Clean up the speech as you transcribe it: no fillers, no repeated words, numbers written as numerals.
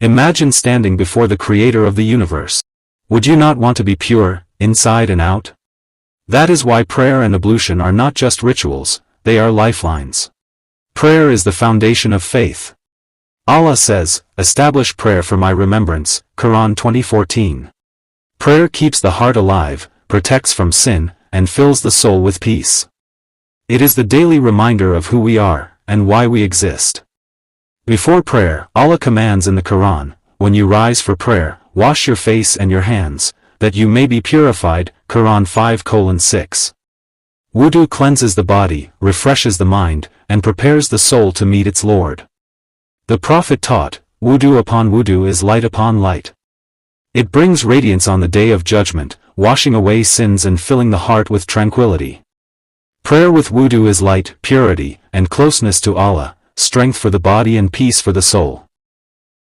Imagine standing before the Creator of the universe. Would you not want to be pure, inside and out? That is why prayer and ablution are not just rituals, they are lifelines. Prayer is the foundation of faith. Allah says, "Establish prayer for my remembrance," Quran 20:14. Prayer keeps the heart alive, protects from sin, and fills the soul with peace. It is the daily reminder of who we are, and why we exist. Before prayer, Allah commands in the Quran, "When you rise for prayer, wash your face and your hands, that you may be purified," Quran 5:6. Wudu cleanses the body, refreshes the mind, and prepares the soul to meet its Lord. The Prophet taught, "Wudu upon wudu is light upon light." It brings radiance on the day of judgment, washing away sins and filling the heart with tranquility. Prayer with wudu is light, purity, and closeness to Allah, strength for the body and peace for the soul.